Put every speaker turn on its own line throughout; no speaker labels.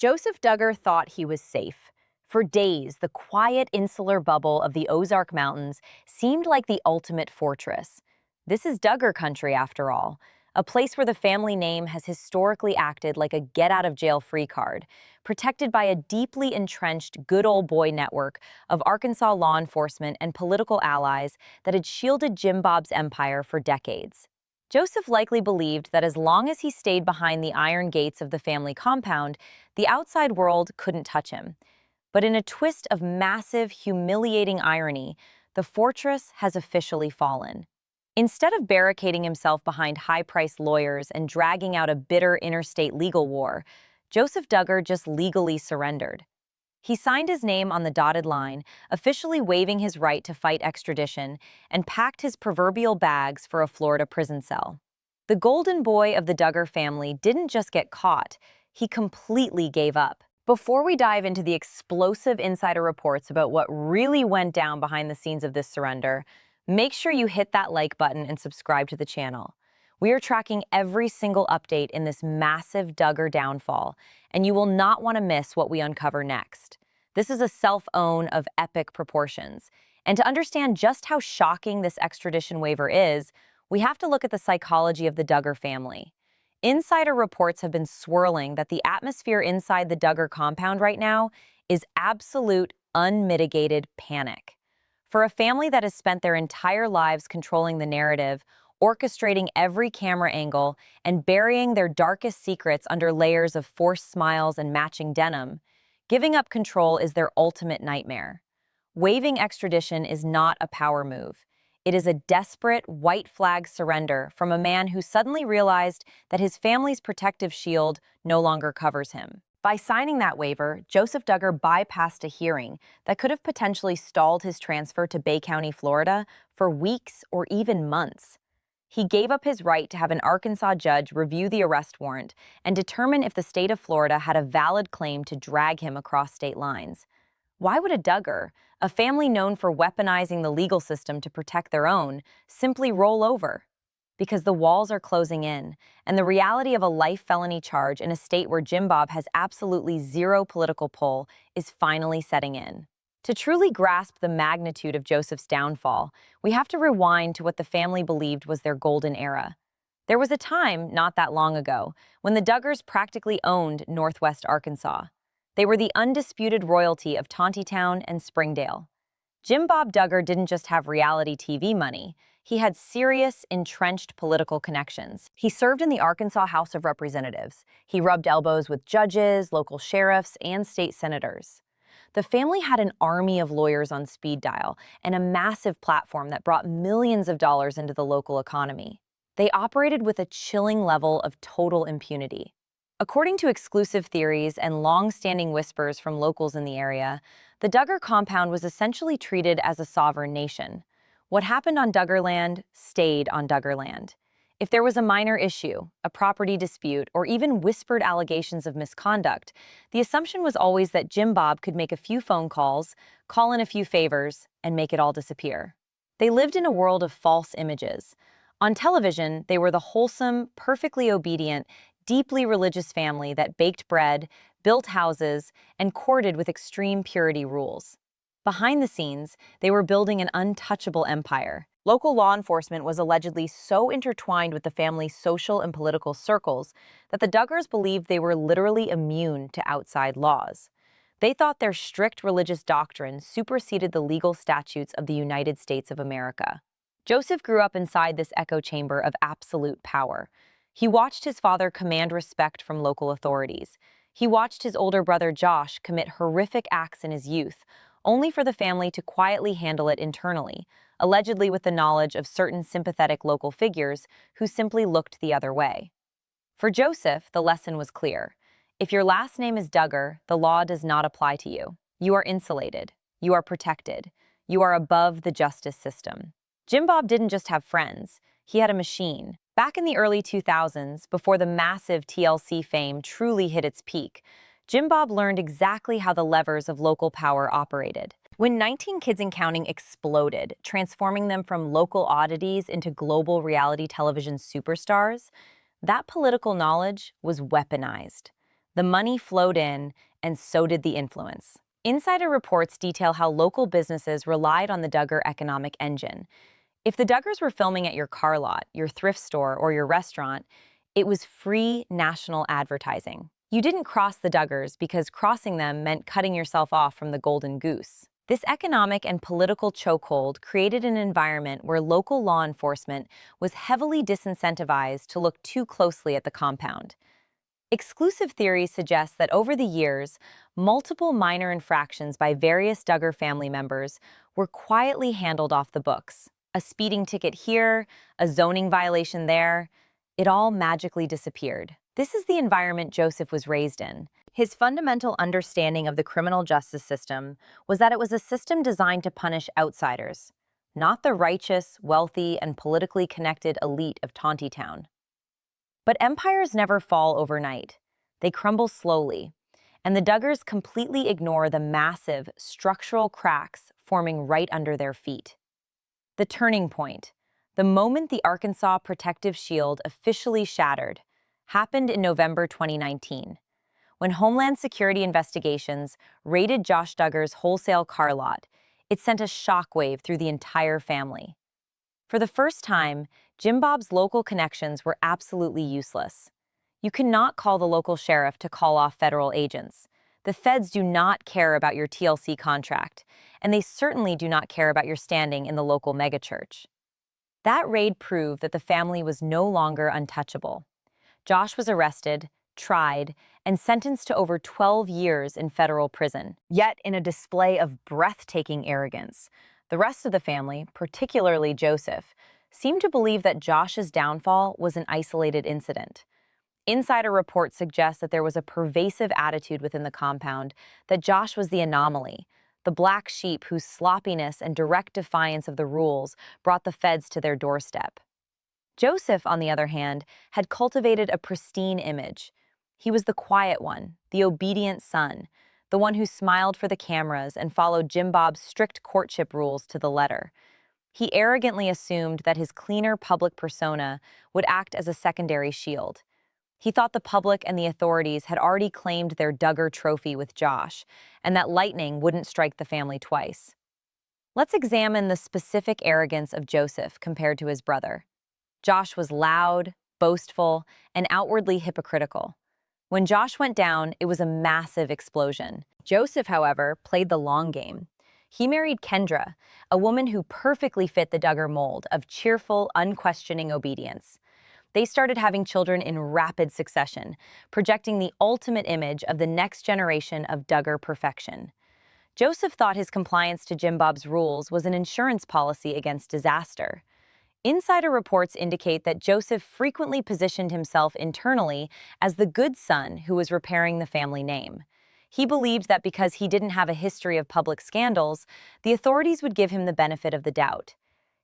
Joseph Duggar thought he was safe. For days, the quiet insular bubble of the Ozark Mountains seemed like the ultimate fortress. This is Duggar country, after all, a place where the family name has historically acted like a get-out-of-jail-free card, protected by a deeply entrenched good old boy network of Arkansas law enforcement and political allies that had shielded Jim Bob's empire for decades. Joseph likely believed that as long as he stayed behind the iron gates of the family compound, the outside world couldn't touch him. But in a twist of massive, humiliating irony, the fortress has officially fallen. Instead of barricading himself behind high-priced lawyers and dragging out a bitter interstate legal war, Joseph Duggar just legally surrendered. He signed his name on the dotted line, officially waiving his right to fight extradition, and packed his proverbial bags for a Florida prison cell. The golden boy of the Duggar family didn't just get caught, he completely gave up. Before we dive into the explosive insider reports about what really went down behind the scenes of this surrender, make sure you hit that like button and subscribe to the channel. We are tracking every single update in this massive Duggar downfall, and you will not want to miss what we uncover next. This is a self-own of epic proportions. And to understand just how shocking this extradition waiver is, we have to look at the psychology of the Duggar family. Insider reports have been swirling that the atmosphere inside the Duggar compound right now is absolute, unmitigated panic. For a family that has spent their entire lives controlling the narrative, orchestrating every camera angle, and burying their darkest secrets under layers of forced smiles and matching denim, giving up control is their ultimate nightmare. Waiving extradition is not a power move. It is a desperate, white flag surrender from a man who suddenly realized that his family's protective shield no longer covers him. By signing that waiver, Joseph Duggar bypassed a hearing that could have potentially stalled his transfer to Bay County, Florida, for weeks or even months. He gave up his right to have an Arkansas judge review the arrest warrant and determine if the state of Florida had a valid claim to drag him across state lines. Why would a Duggar, a family known for weaponizing the legal system to protect their own, simply roll over? Because the walls are closing in, and the reality of a life felony charge in a state where Jim Bob has absolutely zero political pull is finally setting in. To truly grasp the magnitude of Joseph's downfall, we have to rewind to what the family believed was their golden era. There was a time, not that long ago, when the Duggars practically owned Northwest Arkansas. They were the undisputed royalty of Tontitown and Springdale. Jim Bob Duggar didn't just have reality TV money. He had serious, entrenched political connections. He served in the Arkansas House of Representatives. He rubbed elbows with judges, local sheriffs, and state senators. The family had an army of lawyers on speed dial and a massive platform that brought millions of dollars into the local economy. They operated with a chilling level of total impunity. According to exclusive theories and long-standing whispers from locals in the area, the Duggar compound was essentially treated as a sovereign nation. What happened on Duggar land stayed on Duggar land. If there was a minor issue, a property dispute, or even whispered allegations of misconduct, the assumption was always that Jim Bob could make a few phone calls, call in a few favors, and make it all disappear. They lived in a world of false images. On television, they were the wholesome, perfectly obedient, deeply religious family that baked bread, built houses, and courted with extreme purity rules. Behind the scenes, they were building an untouchable empire. Local law enforcement was allegedly so intertwined with the family's social and political circles that the Duggars believed they were literally immune to outside laws. They thought their strict religious doctrine superseded the legal statutes of the United States of America. Joseph grew up inside this echo chamber of absolute power. He watched his father command respect from local authorities. He watched his older brother Josh commit horrific acts in his youth, only for the family to quietly handle it internally, allegedly with the knowledge of certain sympathetic local figures who simply looked the other way. For Joseph, the lesson was clear. If your last name is Duggar, the law does not apply to you. You are insulated. You are protected. You are above the justice system. Jim Bob didn't just have friends. He had a machine. Back in the early 2000s, before the massive TLC fame truly hit its peak, Jim Bob learned exactly how the levers of local power operated. When 19 Kids and Counting exploded, transforming them from local oddities into global reality television superstars, that political knowledge was weaponized. The money flowed in, and so did the influence. Insider reports detail how local businesses relied on the Duggar economic engine. If the Duggars were filming at your car lot, your thrift store, or your restaurant, it was free national advertising. You didn't cross the Duggars because crossing them meant cutting yourself off from the golden goose. This economic and political chokehold created an environment where local law enforcement was heavily disincentivized to look too closely at the compound. Exclusive theories suggest that over the years, multiple minor infractions by various Duggar family members were quietly handled off the books. A speeding ticket here, a zoning violation there, it all magically disappeared. This is the environment Joseph was raised in. His fundamental understanding of the criminal justice system was that it was a system designed to punish outsiders, not the righteous, wealthy, and politically connected elite of Tontitown. But empires never fall overnight. They crumble slowly, and the Duggars completely ignore the massive structural cracks forming right under their feet. The turning point, the moment the Arkansas Protective Shield officially shattered, happened in November 2019, when Homeland Security investigations raided Josh Duggar's wholesale car lot. It sent a shockwave through the entire family. For the first time, Jim Bob's local connections were absolutely useless. You cannot call the local sheriff to call off federal agents. The feds do not care about your TLC contract, and they certainly do not care about your standing in the local megachurch. That raid proved that the family was no longer untouchable. Josh was arrested, tried, and sentenced to over 12 years in federal prison. Yet, in a display of breathtaking arrogance, the rest of the family, particularly Joseph, seemed to believe that Josh's downfall was an isolated incident. Insider reports suggest that there was a pervasive attitude within the compound that Josh was the anomaly, the black sheep whose sloppiness and direct defiance of the rules brought the feds to their doorstep. Joseph, on the other hand, had cultivated a pristine image. He was the quiet one, the obedient son, the one who smiled for the cameras and followed Jim Bob's strict courtship rules to the letter. He arrogantly assumed that his cleaner public persona would act as a secondary shield. He thought the public and the authorities had already claimed their Duggar trophy with Josh, and that lightning wouldn't strike the family twice. Let's examine the specific arrogance of Joseph compared to his brother. Josh was loud, boastful, and outwardly hypocritical. When Josh went down, it was a massive explosion. Joseph, however, played the long game. He married Kendra, a woman who perfectly fit the Duggar mold of cheerful, unquestioning obedience. They started having children in rapid succession, projecting the ultimate image of the next generation of Duggar perfection. Joseph thought his compliance to Jim Bob's rules was an insurance policy against disaster. Insider reports indicate that Joseph frequently positioned himself internally as the good son who was repairing the family name. He believed that because he didn't have a history of public scandals, the authorities would give him the benefit of the doubt.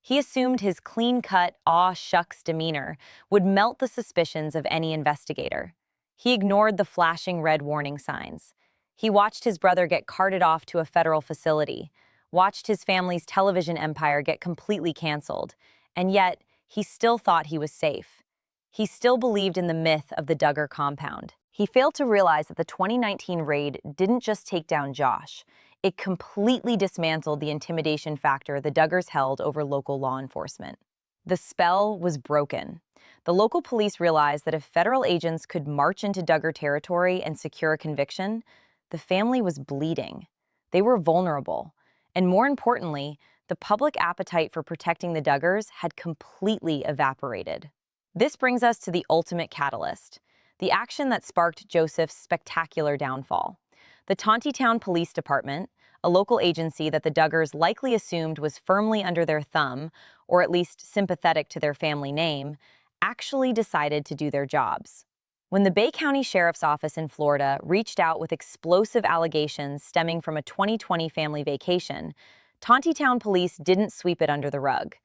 He assumed his clean-cut, aw-shucks demeanor would melt the suspicions of any investigator. He ignored the flashing red warning signs. He watched his brother get carted off to a federal facility, watched his family's television empire get completely canceled, and yet he still thought he was safe. He still believed in the myth of the Duggar compound. He failed to realize that the 2019 raid didn't just take down Josh. It completely dismantled the intimidation factor the Duggars held over local law enforcement. The spell was broken. The local police realized that if federal agents could march into Duggar territory and secure a conviction, the family was bleeding. They were vulnerable. And more importantly, the public appetite for protecting the Duggars had completely evaporated. This brings us to the ultimate catalyst, the action that sparked Joseph's spectacular downfall. The Tontitown Police Department, a local agency that the Duggars likely assumed was firmly under their thumb, or at least sympathetic to their family name, actually decided to do their jobs. When the Bay County Sheriff's Office in Florida reached out with explosive allegations stemming from a 2020 family vacation, Tontitown police didn't sweep it under the rug.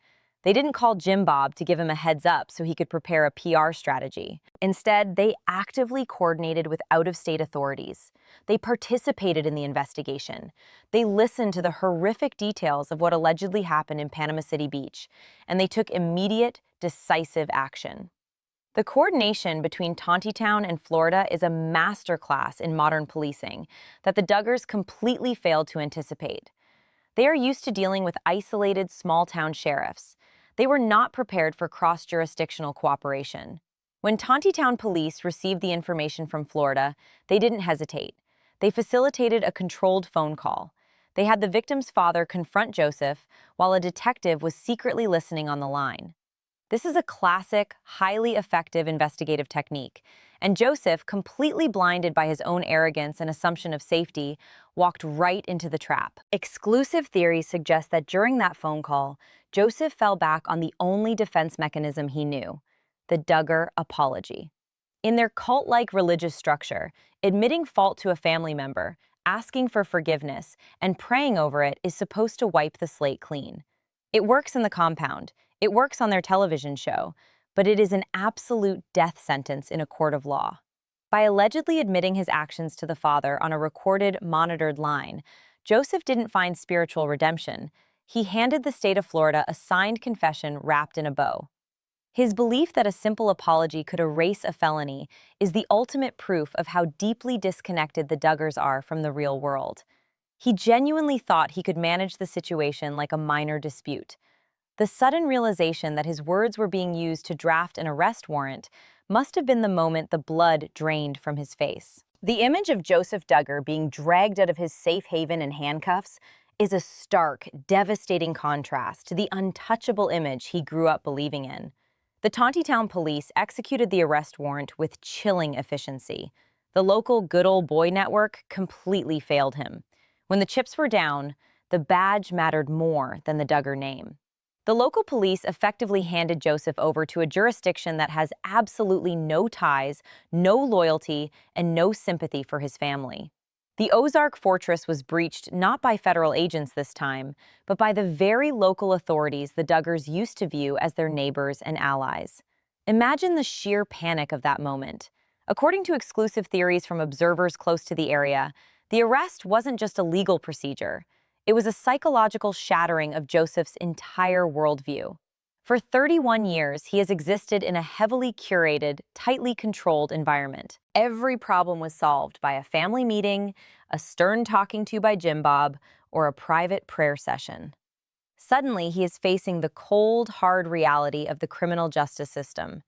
They didn't call Jim Bob to give him a heads up so he could prepare a PR strategy. Instead, they actively coordinated with out-of-state authorities. They participated in the investigation. They listened to the horrific details of what allegedly happened in Panama City Beach, and they took immediate, decisive action. The coordination between Tontitown and Florida is a masterclass in modern policing that the Duggars completely failed to anticipate. They are used to dealing with isolated small-town sheriffs. They were not prepared for cross-jurisdictional cooperation. When Tontitown police received the information from Florida, they didn't hesitate. They facilitated a controlled phone call. They had the victim's father confront Joseph while a detective was secretly listening on the line. This is a classic, highly effective investigative technique, and Joseph, completely blinded by his own arrogance and assumption of safety, walked right into the trap. Exclusive theories suggest that during that phone call, Joseph fell back on the only defense mechanism he knew: the Duggar apology. In their cult-like religious structure, admitting fault to a family member, asking for forgiveness, and praying over it is supposed to wipe the slate clean. It works in the compound, it works on their television show, but it is an absolute death sentence in a court of law. By allegedly admitting his actions to the father on a recorded, monitored line, Joseph didn't find spiritual redemption. He handed the state of Florida a signed confession wrapped in a bow. His belief that a simple apology could erase a felony is the ultimate proof of how deeply disconnected the Duggars are from the real world. He genuinely thought he could manage the situation like a minor dispute. The sudden realization that his words were being used to draft an arrest warrant must have been the moment the blood drained from his face. The image of Joseph Duggar being dragged out of his safe haven in handcuffs is a stark, devastating contrast to the untouchable image he grew up believing in. The Tontitown police executed the arrest warrant with chilling efficiency. The local good old boy network completely failed him. When the chips were down, the badge mattered more than the Duggar name. The local police effectively handed Joseph over to a jurisdiction that has absolutely no ties, no loyalty, and no sympathy for his family. The Ozark fortress was breached not by federal agents this time, but by the very local authorities the Duggars used to view as their neighbors and allies. Imagine the sheer panic of that moment. According to exclusive theories from observers close to the area, the arrest wasn't just a legal procedure. It was a psychological shattering of Joseph's entire worldview. For 31 years, he has existed in a heavily curated, tightly controlled environment. Every problem was solved by a family meeting, a stern talking to by Jim Bob, or a private prayer session. Suddenly, he is facing the cold, hard reality of the criminal justice system.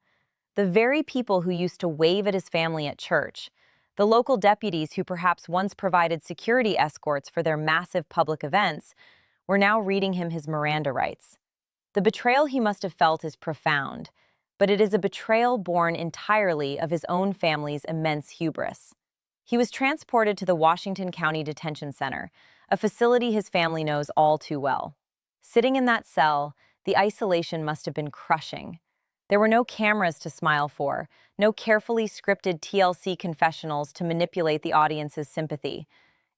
The very people who used to wave at his family at church, the local deputies who perhaps once provided security escorts for their massive public events, were now reading him his Miranda rights. The betrayal he must have felt is profound, but it is a betrayal born entirely of his own family's immense hubris. He was transported to the Washington County Detention Center, a facility his family knows all too well. Sitting in that cell, the isolation must have been crushing. There were no cameras to smile for, no carefully scripted TLC confessionals to manipulate the audience's sympathy.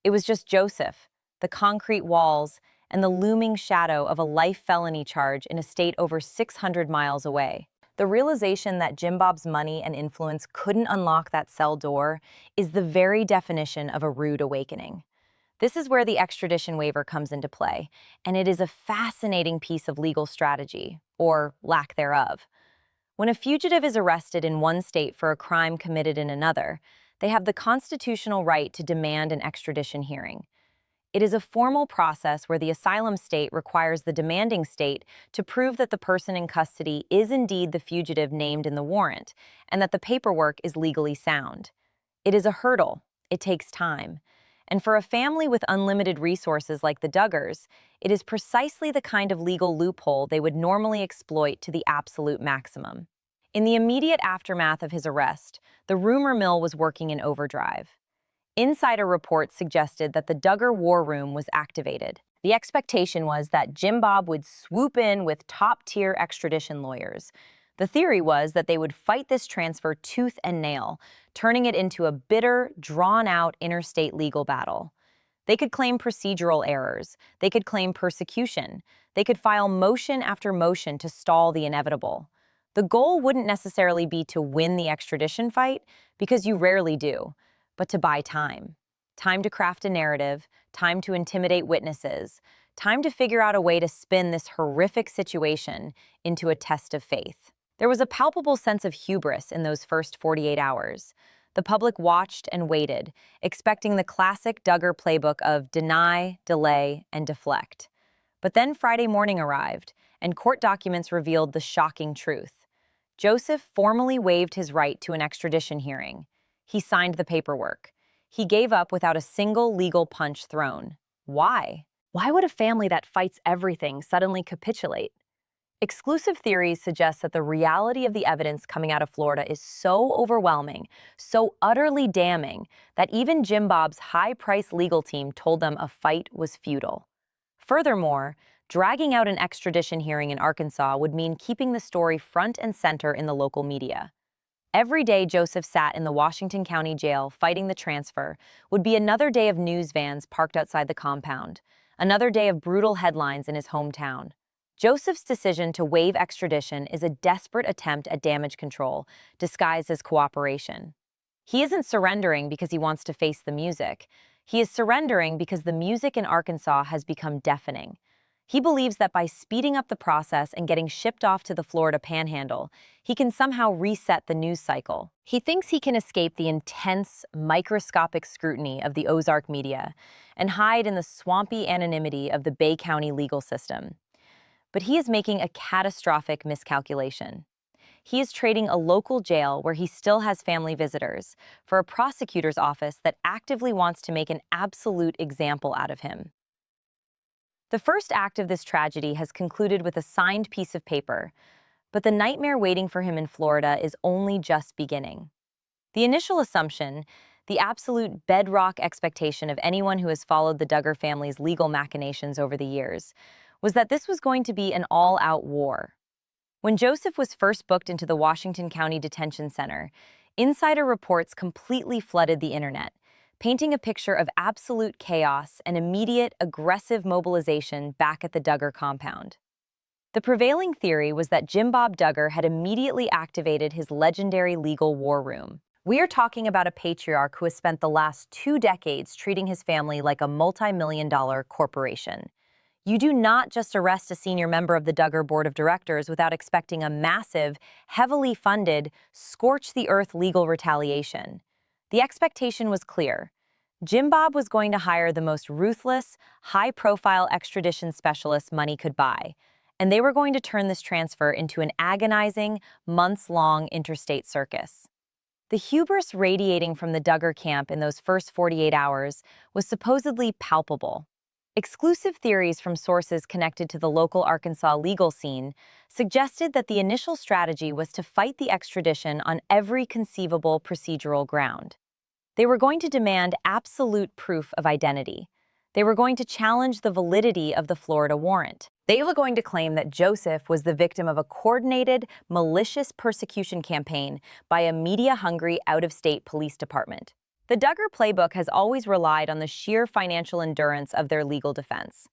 It was just Joseph, the concrete walls, and the looming shadow of a life felony charge in a state over 600 miles away. The realization that Jim Bob's money and influence couldn't unlock that cell door is the very definition of a rude awakening. This is where the extradition waiver comes into play, and it is a fascinating piece of legal strategy, or lack thereof. When a fugitive is arrested in one state for a crime committed in another, they have the constitutional right to demand an extradition hearing. It is a formal process where the asylum state requires the demanding state to prove that the person in custody is indeed the fugitive named in the warrant, and that the paperwork is legally sound. It is a hurdle. It takes time. And for a family with unlimited resources like the Duggars, it is precisely the kind of legal loophole they would normally exploit to the absolute maximum. In the immediate aftermath of his arrest, the rumor mill was working in overdrive. Insider reports suggested that the Duggar War Room was activated. The expectation was that Jim Bob would swoop in with top-tier extradition lawyers. The theory was that they would fight this transfer tooth and nail, turning it into a bitter, drawn-out interstate legal battle. They could claim procedural errors. They could claim persecution. They could file motion after motion to stall the inevitable. The goal wouldn't necessarily be to win the extradition fight, because you rarely do, but to buy time. Time to craft a narrative, time to intimidate witnesses, time to figure out a way to spin this horrific situation into a test of faith. There was a palpable sense of hubris in those first 48 hours. The public watched and waited, expecting the classic Duggar playbook of deny, delay, and deflect. But then Friday morning arrived, and court documents revealed the shocking truth. Joseph formally waived his right to an extradition hearing. He signed the paperwork. He gave up without a single legal punch thrown. Why? Why would a family that fights everything suddenly capitulate? Exclusive theories suggest that the reality of the evidence coming out of Florida is so overwhelming, so utterly damning, that even Jim Bob's high-priced legal team told them a fight was futile. Furthermore, dragging out an extradition hearing in Arkansas would mean keeping the story front and center in the local media. Every day Joseph sat in the Washington County Jail fighting the transfer would be another day of news vans parked outside the compound, another day of brutal headlines in his hometown. Joseph's decision to waive extradition is a desperate attempt at damage control, disguised as cooperation. He isn't surrendering because he wants to face the music. He is surrendering because the music in Arkansas has become deafening. He believes that by speeding up the process and getting shipped off to the Florida Panhandle, he can somehow reset the news cycle. He thinks he can escape the intense, microscopic scrutiny of the Ozark media and hide in the swampy anonymity of the Bay County legal system. But he is making a catastrophic miscalculation. He is trading a local jail where he still has family visitors for a prosecutor's office that actively wants to make an absolute example out of him. The first act of this tragedy has concluded with a signed piece of paper, but the nightmare waiting for him in Florida is only just beginning. The initial assumption, the absolute bedrock expectation of anyone who has followed the Duggar family's legal machinations over the years, was that this was going to be an all-out war. When Joseph was first booked into the Washington County Detention Center, insider reports completely flooded the internet, painting a picture of absolute chaos and immediate, aggressive mobilization back at the Duggar compound. The prevailing theory was that Jim Bob Duggar had immediately activated his legendary legal war room. We are talking about a patriarch who has spent the last 2 decades treating his family like a multi-million-dollar corporation. You do not just arrest a senior member of the Duggar Board of Directors without expecting a massive, heavily funded, scorch-the-earth legal retaliation. The expectation was clear. Jim Bob was going to hire the most ruthless, high-profile extradition specialist money could buy, and they were going to turn this transfer into an agonizing, months-long interstate circus. The hubris radiating from the Duggar camp in those first 48 hours was supposedly palpable. Exclusive theories from sources connected to the local Arkansas legal scene suggested that the initial strategy was to fight the extradition on every conceivable procedural ground. They were going to demand absolute proof of identity. They were going to challenge the validity of the Florida warrant. They were going to claim that Joseph was the victim of a coordinated, malicious persecution campaign by a media-hungry, out-of-state police department. The Duggar playbook has always relied on the sheer financial endurance of their legal defense.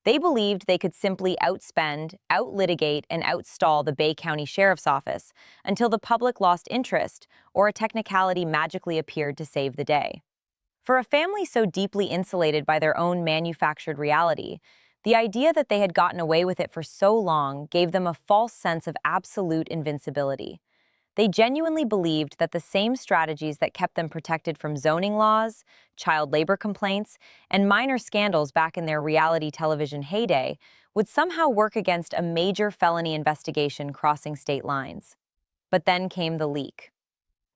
They believed they could simply outspend, outlitigate, and outstall the Bay County Sheriff's Office until the public lost interest or a technicality magically appeared to save the day. For a family so deeply insulated by their own manufactured reality, the idea that they had gotten away with it for so long gave them a false sense of absolute invincibility. They genuinely believed that the same strategies that kept them protected from zoning laws, child labor complaints, and minor scandals back in their reality television heyday would somehow work against a major felony investigation crossing state lines. But then came the leak.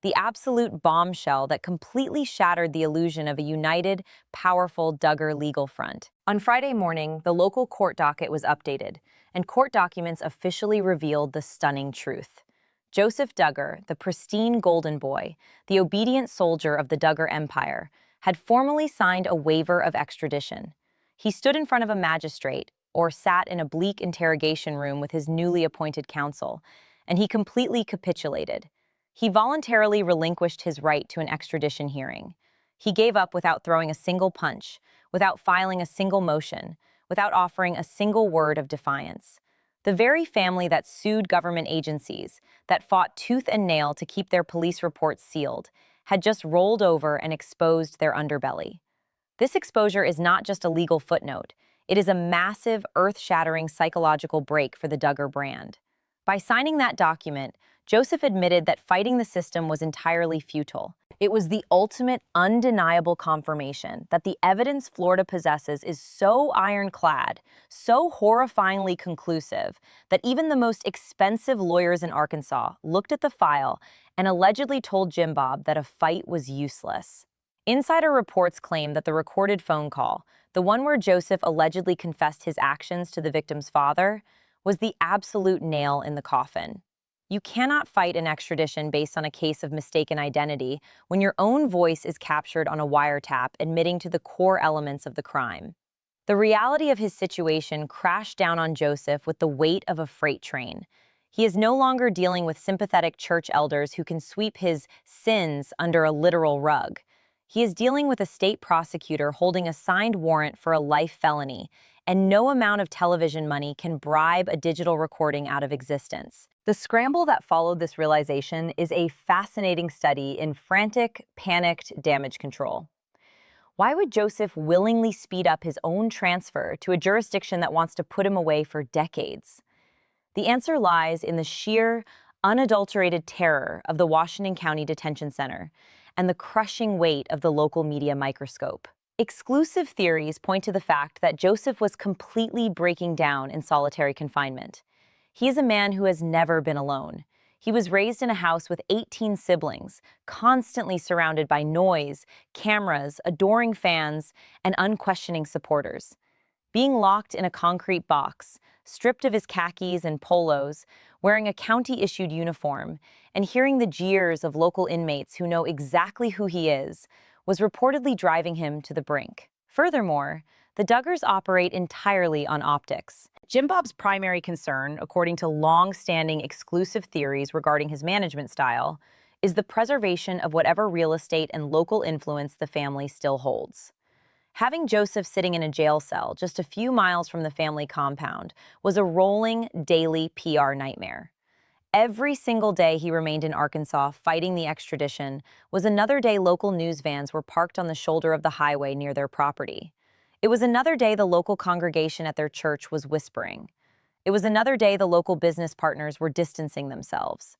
The absolute bombshell that completely shattered the illusion of a united, powerful Duggar legal front. On Friday morning, the local court docket was updated, and court documents officially revealed the stunning truth. Joseph Duggar, the pristine golden boy, the obedient soldier of the Duggar Empire, had formally signed a waiver of extradition. He stood in front of a magistrate, or sat in a bleak interrogation room with his newly appointed counsel, and he completely capitulated. He voluntarily relinquished his right to an extradition hearing. He gave up without throwing a single punch, without filing a single motion, without offering a single word of defiance. The very family that sued government agencies, that fought tooth and nail to keep their police reports sealed, had just rolled over and exposed their underbelly. This exposure is not just a legal footnote. It is a massive, earth-shattering psychological break for the Duggar brand. By signing that document, Joseph admitted that fighting the system was entirely futile. It was the ultimate undeniable confirmation that the evidence Florida possesses is so ironclad, so horrifyingly conclusive, that even the most expensive lawyers in Arkansas looked at the file and allegedly told Jim Bob that a fight was useless. Insider reports claim that the recorded phone call, the one where Joseph allegedly confessed his actions to the victim's father, was the absolute nail in the coffin. You cannot fight an extradition based on a case of mistaken identity when your own voice is captured on a wiretap admitting to the core elements of the crime. The reality of his situation crashed down on Joseph with the weight of a freight train. He is no longer dealing with sympathetic church elders who can sweep his sins under a literal rug. He is dealing with a state prosecutor holding a signed warrant for a life felony, and no amount of television money can bribe a digital recording out of existence. The scramble that followed this realization is a fascinating study in frantic, panicked damage control. Why would Joseph willingly speed up his own transfer to a jurisdiction that wants to put him away for decades? The answer lies in the sheer, unadulterated terror of the Washington County Detention Center and the crushing weight of the local media microscope. Exclusive theories point to the fact that Joseph was completely breaking down in solitary confinement. He is a man who has never been alone. He was raised in a house with 18 siblings, constantly surrounded by noise, cameras, adoring fans, and unquestioning supporters. Being locked in a concrete box, stripped of his khakis and polos, wearing a county-issued uniform, and hearing the jeers of local inmates who know exactly who he is, was reportedly driving him to the brink. Furthermore, the Duggars operate entirely on optics. Jim Bob's primary concern, according to long-standing exclusive theories regarding his management style, is the preservation of whatever real estate and local influence the family still holds. Having Joseph sitting in a jail cell just a few miles from the family compound was a rolling, daily PR nightmare. Every single day he remained in Arkansas fighting the extradition was another day local news vans were parked on the shoulder of the highway near their property. It was another day the local congregation at their church was whispering. It was another day the local business partners were distancing themselves.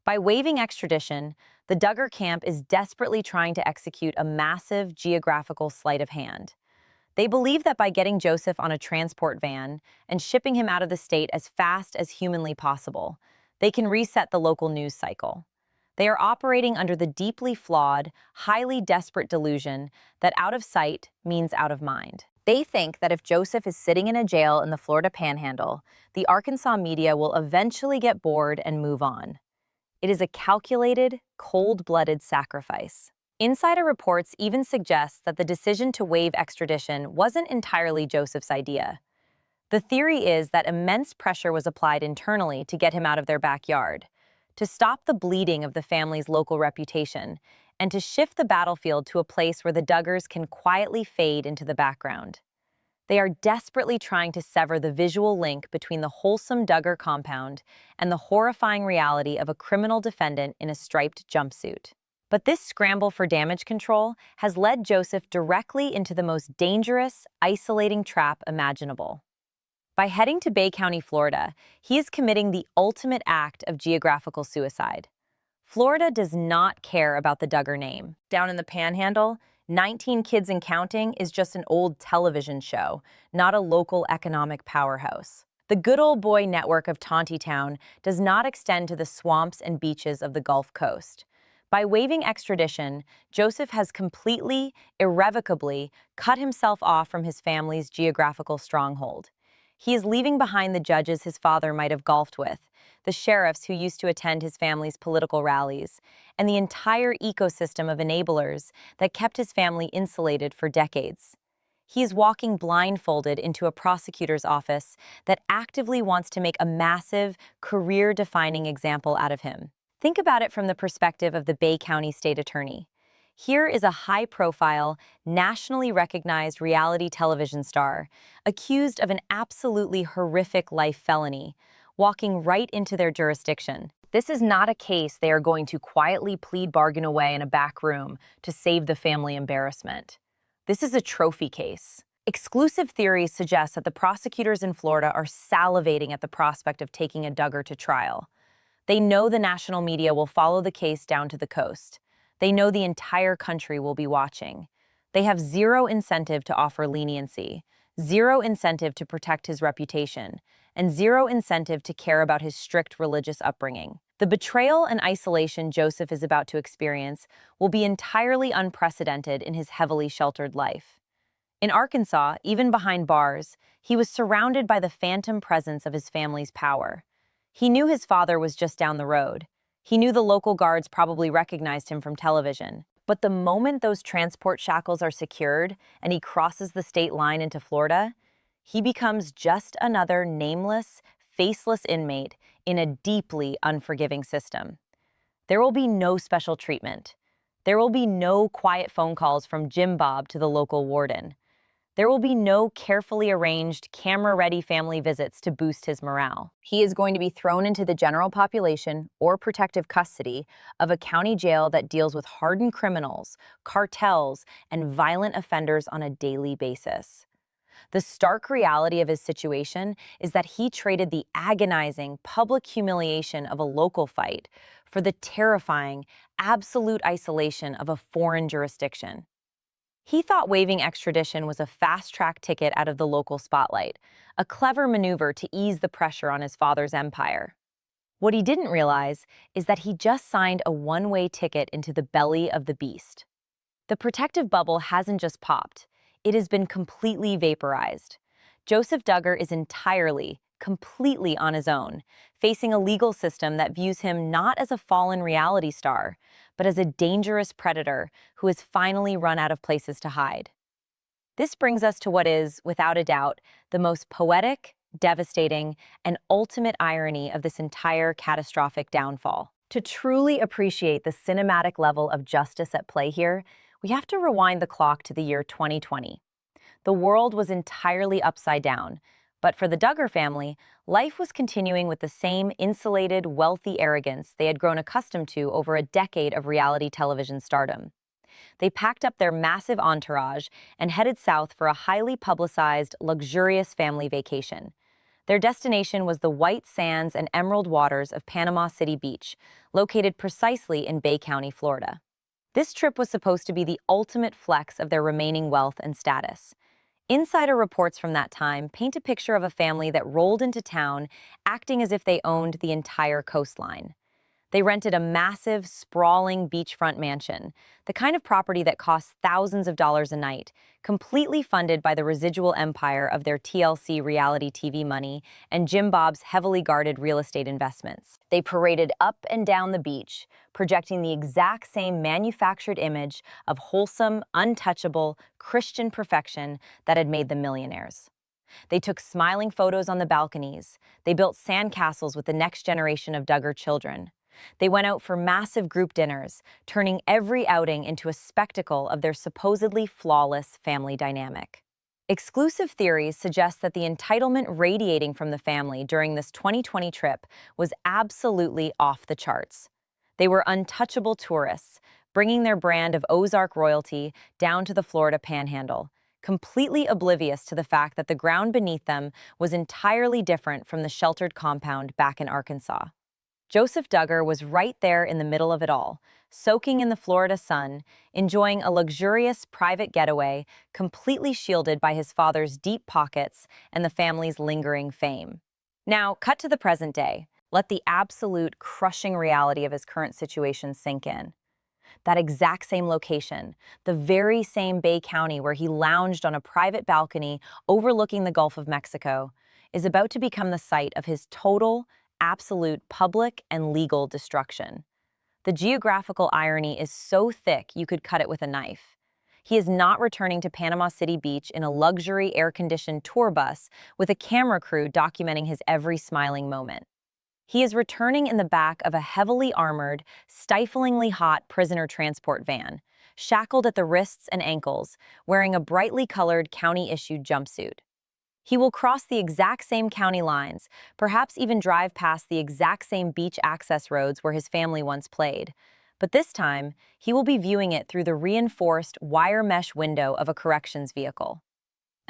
By waiving extradition, the Duggar camp is desperately trying to execute a massive geographical sleight of hand. They believe that by getting Joseph on a transport van and shipping him out of the state as fast as humanly possible, they can reset the local news cycle. They are operating under the deeply flawed, highly desperate delusion that out of sight means out of mind. They think that if Joseph is sitting in a jail in the Florida Panhandle, the Arkansas media will eventually get bored and move on. It is a calculated, cold-blooded sacrifice. Insider reports even suggest that the decision to waive extradition wasn't entirely Joseph's idea. The theory is that immense pressure was applied internally to get him out of their backyard, to stop the bleeding of the family's local reputation, and to shift the battlefield to a place where the Duggars can quietly fade into the background. They are desperately trying to sever the visual link between the wholesome Duggar compound and the horrifying reality of a criminal defendant in a striped jumpsuit. But this scramble for damage control has led Joseph directly into the most dangerous, isolating trap imaginable. By heading to Bay County, Florida, he is committing the ultimate act of geographical suicide. Florida does not care about the Duggar name. Down in the Panhandle, 19 Kids and Counting is just an old television show, not a local economic powerhouse. The good old boy network of Tontitown does not extend to the swamps and beaches of the Gulf Coast. By waiving extradition, Joseph has completely, irrevocably cut himself off from his family's geographical stronghold. He is leaving behind the judges his father might have golfed with, the sheriffs who used to attend his family's political rallies, and the entire ecosystem of enablers that kept his family insulated for decades. He is walking blindfolded into a prosecutor's office that actively wants to make a massive, career-defining example out of him. Think about it from the perspective of the Bay County State Attorney. Here is a high-profile, nationally recognized reality television star, accused of an absolutely horrific life felony, walking right into their jurisdiction. This is not a case they are going to quietly plead bargain away in a back room to save the family embarrassment. This is a trophy case. Exclusive theories suggest that the prosecutors in Florida are salivating at the prospect of taking a Duggar to trial. They know the national media will follow the case down to the coast. They know the entire country will be watching. They have zero incentive to offer leniency, zero incentive to protect his reputation, and zero incentive to care about his strict religious upbringing. The betrayal and isolation Joseph is about to experience will be entirely unprecedented in his heavily sheltered life. In Arkansas, even behind bars, he was surrounded by the phantom presence of his family's power. He knew his father was just down the road. He knew the local guards probably recognized him from television. But the moment those transport shackles are secured and he crosses the state line into Florida, he becomes just another nameless, faceless inmate in a deeply unforgiving system. There will be no special treatment. There will be no quiet phone calls from Jim Bob to the local warden. There will be no carefully arranged, camera-ready family visits to boost his morale. He is going to be thrown into the general population or protective custody of a county jail that deals with hardened criminals, cartels, and violent offenders on a daily basis. The stark reality of his situation is that he traded the agonizing public humiliation of a local fight for the terrifying, absolute isolation of a foreign jurisdiction. He thought waiving extradition was a fast-track ticket out of the local spotlight, a clever maneuver to ease the pressure on his father's empire. What he didn't realize is that he just signed a one-way ticket into the belly of the beast. The protective bubble hasn't just popped, it has been completely vaporized. Joseph Duggar is completely on his own, facing a legal system that views him not as a fallen reality star, but as a dangerous predator who has finally run out of places to hide. This brings us to what is, without a doubt, the most poetic, devastating, and ultimate irony of this entire catastrophic downfall. To truly appreciate the cinematic level of justice at play here, we have to rewind the clock to the year 2020. The world was entirely upside down, but for the Duggar family, life was continuing with the same insulated, wealthy arrogance they had grown accustomed to over a decade of reality television stardom. They packed up their massive entourage and headed south for a highly publicized, luxurious family vacation. Their destination was the white sands and emerald waters of Panama City Beach, located precisely in Bay County, Florida. This trip was supposed to be the ultimate flex of their remaining wealth and status. Insider reports from that time paint a picture of a family that rolled into town acting as if they owned the entire coastline. They rented a massive, sprawling beachfront mansion, the kind of property that costs thousands of dollars a night, completely funded by the residual empire of their TLC reality TV money and Jim Bob's heavily guarded real estate investments. They paraded up and down the beach, projecting the exact same manufactured image of wholesome, untouchable, Christian perfection that had made them millionaires. They took smiling photos on the balconies. They built sandcastles with the next generation of Duggar children. They went out for massive group dinners, turning every outing into a spectacle of their supposedly flawless family dynamic. Exclusive theories suggest that the entitlement radiating from the family during this 2020 trip was absolutely off the charts. They were untouchable tourists, bringing their brand of Ozark royalty down to the Florida Panhandle, completely oblivious to the fact that the ground beneath them was entirely different from the sheltered compound back in Arkansas. Joseph Duggar was right there in the middle of it all, soaking in the Florida sun, enjoying a luxurious private getaway, completely shielded by his father's deep pockets and the family's lingering fame. Now, cut to the present day. Let the absolute crushing reality of his current situation sink in. That exact same location, the very same Bay County where he lounged on a private balcony overlooking the Gulf of Mexico, is about to become the site of his total, absolute public and legal destruction. The geographical irony is so thick you could cut it with a knife. He is not returning to Panama City Beach in a luxury air-conditioned tour bus with a camera crew documenting his every smiling moment. He is returning in the back of a heavily armored, stiflingly hot prisoner transport van, shackled at the wrists and ankles, wearing a brightly colored county-issued jumpsuit. He will cross the exact same county lines, perhaps even drive past the exact same beach access roads where his family once played. But this time, he will be viewing it through the reinforced wire mesh window of a corrections vehicle.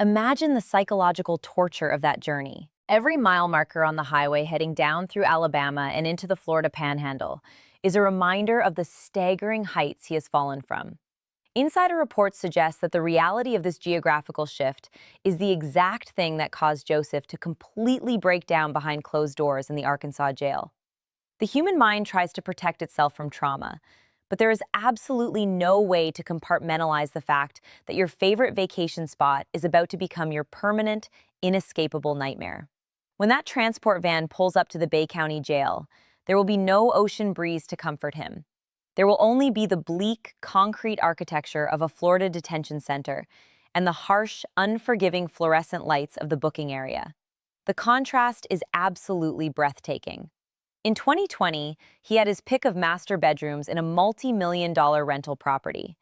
Imagine the psychological torture of that journey. Every mile marker on the highway heading down through Alabama and into the Florida Panhandle is a reminder of the staggering heights he has fallen from. Insider reports suggest that the reality of this geographical shift is the exact thing that caused Joseph to completely break down behind closed doors in the Arkansas jail. The human mind tries to protect itself from trauma, but there is absolutely no way to compartmentalize the fact that your favorite vacation spot is about to become your permanent, inescapable nightmare. When that transport van pulls up to the Bay County Jail, there will be no ocean breeze to comfort him. There will only be the bleak, concrete architecture of a Florida detention center and the harsh, unforgiving fluorescent lights of the booking area. The contrast is absolutely breathtaking. In 2020, he had his pick of master bedrooms in a multi-million-dollar rental property.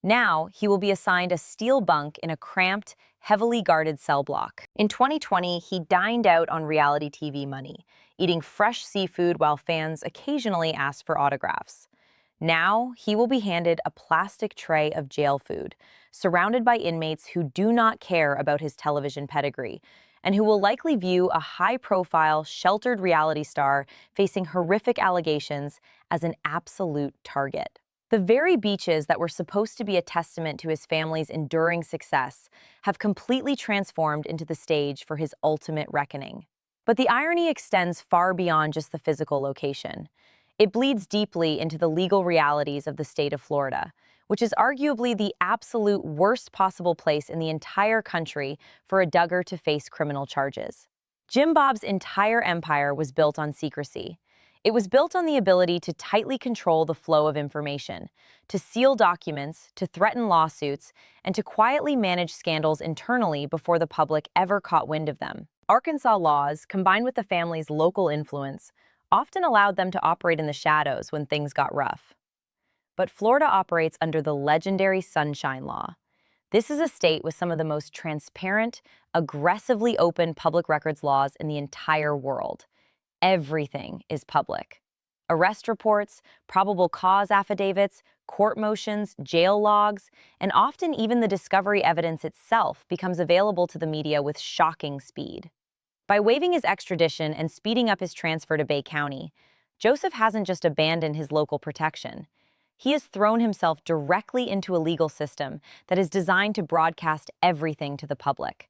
Now, he will be assigned a steel bunk in a cramped, heavily guarded cell block. In 2020, he dined out on reality TV money, eating fresh seafood while fans occasionally asked for autographs. Now, he will be handed a plastic tray of jail food, surrounded by inmates who do not care about his television pedigree, and who will likely view a high-profile, sheltered reality star facing horrific allegations as an absolute target. The very beaches that were supposed to be a testament to his family's enduring success have completely transformed into the stage for his ultimate reckoning. But the irony extends far beyond just the physical location. It bleeds deeply into the legal realities of the state of Florida, which is arguably the absolute worst possible place in the entire country for a Duggar to face criminal charges. Jim Bob's entire empire was built on secrecy. It was built on the ability to tightly control the flow of information, to seal documents, to threaten lawsuits, and to quietly manage scandals internally before the public ever caught wind of them. Arkansas laws, combined with the family's local influence, often allowed them to operate in the shadows when things got rough. But Florida operates under the legendary Sunshine Law. This is a state with some of the most transparent, aggressively open public records laws in the entire world. Everything is public. Arrest reports, probable cause affidavits, court motions, jail logs, and often even the discovery evidence itself becomes available to the media with shocking speed. By waiving his extradition and speeding up his transfer to Bay County, Joseph hasn't just abandoned his local protection. He has thrown himself directly into a legal system that is designed to broadcast everything to the public.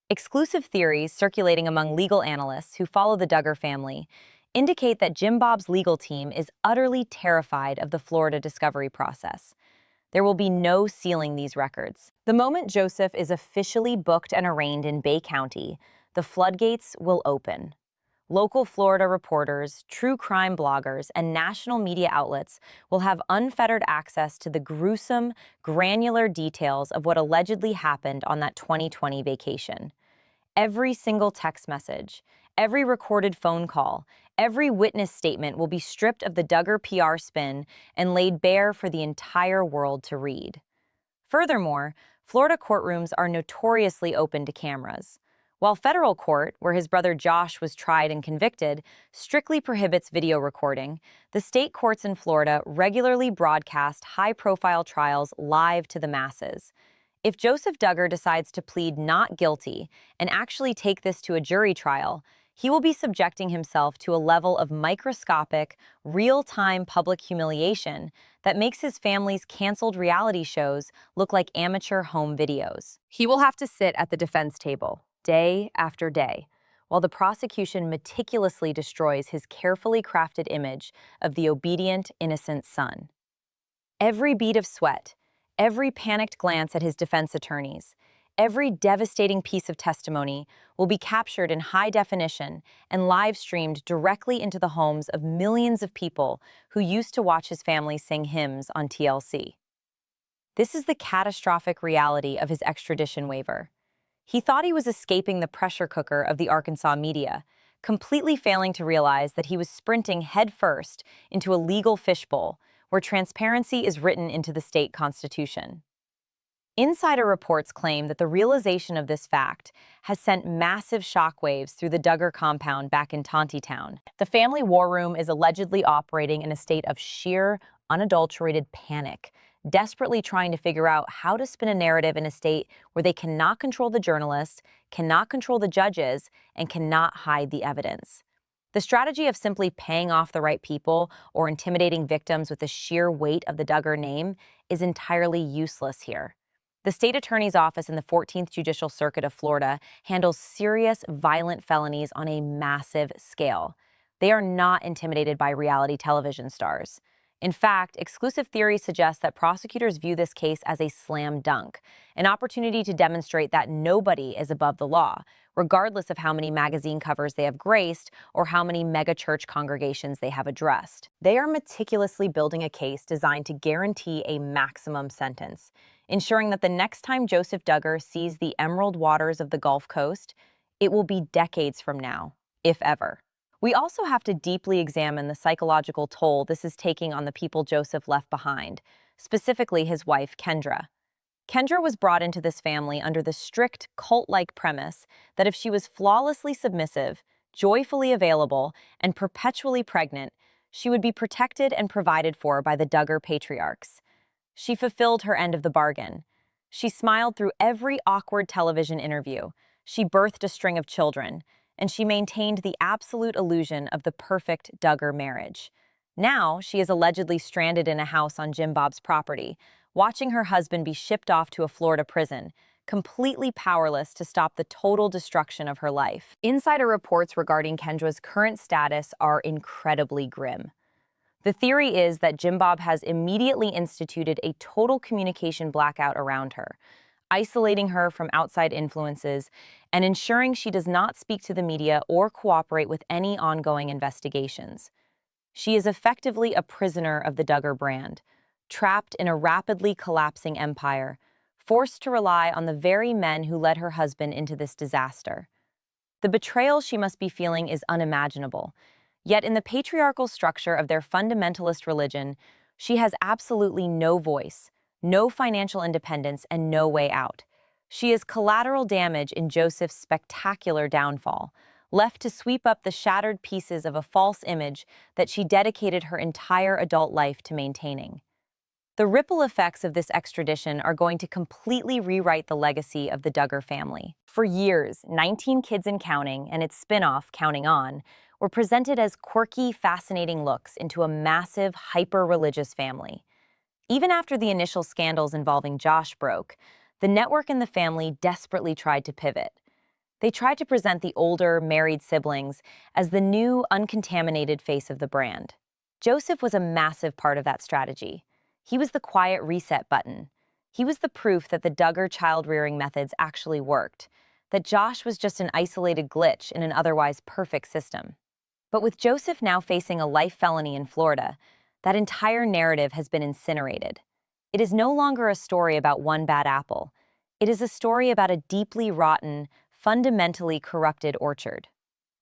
Exclusive theories circulating among legal analysts who follow the Duggar family indicate that Jim Bob's legal team is utterly terrified of the Florida discovery process. There will be no sealing these records. The moment Joseph is officially booked and arraigned in Bay County, the floodgates will open. Local Florida reporters, true crime bloggers, and national media outlets will have unfettered access to the gruesome, granular details of what allegedly happened on that 2020 vacation. Every single text message, every recorded phone call, every witness statement will be stripped of the Duggar PR spin and laid bare for the entire world to read. Furthermore, Florida courtrooms are notoriously open to cameras. While federal court, where his brother Josh was tried and convicted, strictly prohibits video recording, the state courts in Florida regularly broadcast high-profile trials live to the masses. If Joseph Duggar decides to plead not guilty and actually take this to a jury trial, he will be subjecting himself to a level of microscopic, real-time public humiliation that makes his family's canceled reality shows look like amateur home videos. He will have to sit at the defense table, day after day, while the prosecution meticulously destroys his carefully crafted image of the obedient, innocent son. Every bead of sweat, every panicked glance at his defense attorneys, every devastating piece of testimony will be captured in high definition and live-streamed directly into the homes of millions of people who used to watch his family sing hymns on TLC. This is the catastrophic reality of his extradition waiver. He thought he was escaping the pressure cooker of the Arkansas media, completely failing to realize that he was sprinting headfirst into a legal fishbowl where transparency is written into the state constitution. Insider reports claim that the realization of this fact has sent massive shockwaves through the Duggar compound back in Tontitown. The family war room is allegedly operating in a state of sheer, unadulterated panic, desperately trying to figure out how to spin a narrative in a state where they cannot control the journalists, cannot control the judges, and cannot hide the evidence. The strategy of simply paying off the right people or intimidating victims with the sheer weight of the Duggar name is entirely useless here. The state attorney's office in the 14th Judicial Circuit of Florida handles serious, violent felonies on a massive scale. They are not intimidated by reality television stars. In fact, exclusive theory suggests that prosecutors view this case as a slam dunk, an opportunity to demonstrate that nobody is above the law, regardless of how many magazine covers they have graced or how many megachurch congregations they have addressed. They are meticulously building a case designed to guarantee a maximum sentence, ensuring that the next time Joseph Duggar sees the emerald waters of the Gulf Coast, it will be decades from now, if ever. We also have to deeply examine the psychological toll this is taking on the people Joseph left behind, specifically his wife, Kendra. Kendra was brought into this family under the strict cult-like premise that if she was flawlessly submissive, joyfully available, and perpetually pregnant, she would be protected and provided for by the Duggar patriarchs. She fulfilled her end of the bargain. She smiled through every awkward television interview. She birthed a string of children, and she maintained the absolute illusion of the perfect Duggar marriage. Now, she is allegedly stranded in a house on Jim Bob's property, watching her husband be shipped off to a Florida prison, completely powerless to stop the total destruction of her life. Insider reports regarding Kendra's current status are incredibly grim. The theory is that Jim Bob has immediately instituted a total communication blackout around her, isolating her from outside influences and ensuring she does not speak to the media or cooperate with any ongoing investigations. She is effectively a prisoner of the Duggar brand, trapped in a rapidly collapsing empire, forced to rely on the very men who led her husband into this disaster. The betrayal she must be feeling is unimaginable, yet in the patriarchal structure of their fundamentalist religion, she has absolutely no voice, no financial independence, and no way out. She is collateral damage in Joseph's spectacular downfall, left to sweep up the shattered pieces of a false image that she dedicated her entire adult life to maintaining. The ripple effects of this extradition are going to completely rewrite the legacy of the Duggar family. For years, 19 Kids and Counting and its spin-off, Counting On, were presented as quirky, fascinating looks into a massive, hyper-religious family. Even after the initial scandals involving Josh broke, the network and the family desperately tried to pivot. They tried to present the older, married siblings as the new, uncontaminated face of the brand. Joseph was a massive part of that strategy. He was the quiet reset button. He was the proof that the Duggar child-rearing methods actually worked, that Josh was just an isolated glitch in an otherwise perfect system. But with Joseph now facing a life felony in Florida, that entire narrative has been incinerated. It is no longer a story about one bad apple. It is a story about a deeply rotten, fundamentally corrupted orchard.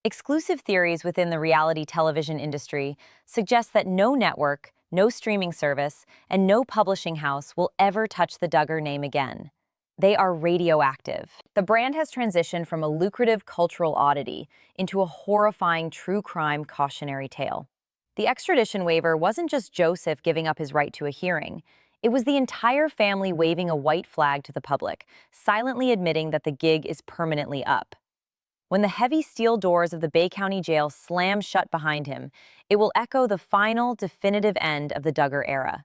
Exclusive theories within the reality television industry suggest that no network, no streaming service, and no publishing house will ever touch the Duggar name again. They are radioactive. The brand has transitioned from a lucrative cultural oddity into a horrifying true crime cautionary tale. The extradition waiver wasn't just Joseph giving up his right to a hearing. It was the entire family waving a white flag to the public, silently admitting that the gig is permanently up. When the heavy steel doors of the Bay County Jail slam shut behind him, it will echo the final, definitive end of the Duggar era.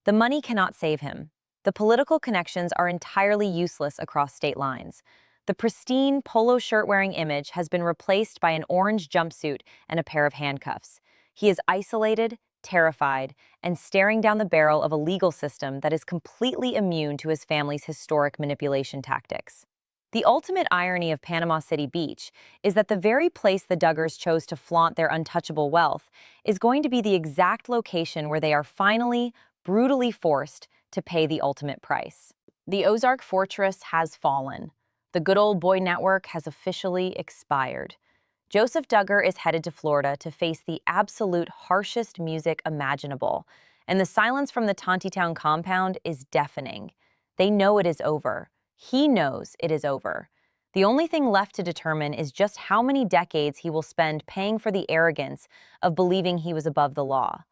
The money cannot save him. The political connections are entirely useless across state lines. The pristine polo shirt-wearing image has been replaced by an orange jumpsuit and a pair of handcuffs. He is isolated, terrified, and staring down the barrel of a legal system that is completely immune to his family's historic manipulation tactics. The ultimate irony of Panama City Beach is that the very place the Duggars chose to flaunt their untouchable wealth is going to be the exact location where they are finally, brutally forced to pay the ultimate price. The Ozark fortress has fallen. The good old boy network has officially expired. Joseph Duggar is headed to Florida to face the absolute harshest music imaginable, and the silence from the Tontitown compound is deafening. They know it is over. He knows it is over. The only thing left to determine is just how many decades he will spend paying for the arrogance of believing he was above the law.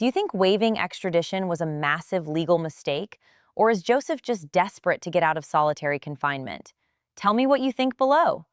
Do you think waiving extradition was a massive legal mistake, or is Joseph just desperate to get out of solitary confinement? Tell me what you think below.